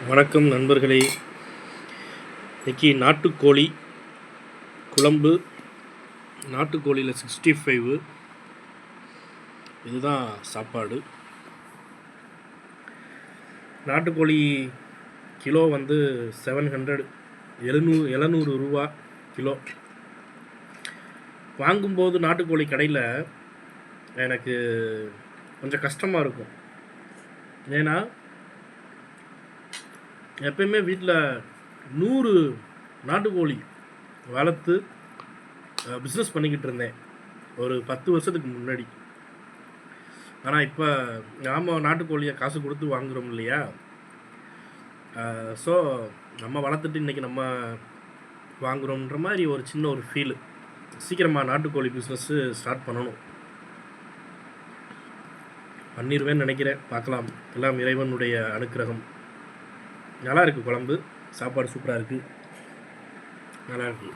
வணக்கம் நண்பர்களே. இன்றைக்கி நாட்டுக்கோழி குழம்பு, நாட்டுக்கோழியில் 65 இதுதான் சாப்பாடு. நாட்டுக்கோழி கிலோ வந்து 700 700 ரூபா கிலோ. வாங்கும்போது நாட்டுக்கோழி கடையில் எனக்கு கொஞ்சம் கஷ்டமாக இருக்கும். ஏன்னா எப்பயுமே வீட்டில் 100 நாட்டுக்கோழி வளர்த்து பிஸ்னஸ் பண்ணிக்கிட்டு இருந்தேன் ஒரு 10 வருஷத்துக்கு முன்னாடி. ஆனால் இப்போ நாம் நாட்டுக்கோழியை காசு கொடுத்து வாங்குகிறோம் இல்லையா? ஸோ நம்ம வளர்த்துட்டு இன்றைக்கி நம்ம வாங்குகிறோன்ற மாதிரி ஒரு சின்ன ஒரு ஃபீலு. சீக்கிரமாக நாட்டுக்கோழி பிஸ்னஸ்ஸு ஸ்டார்ட் பண்ணிடுவேன்னு நினைக்கிறேன். பார்க்கலாம், எல்லாம் இறைவனுடைய அனுக்கிரகம். நல்லா இருக்குது குழம்பு, சாப்பாடு சூப்பராக இருக்குது, நல்லா இருக்குது.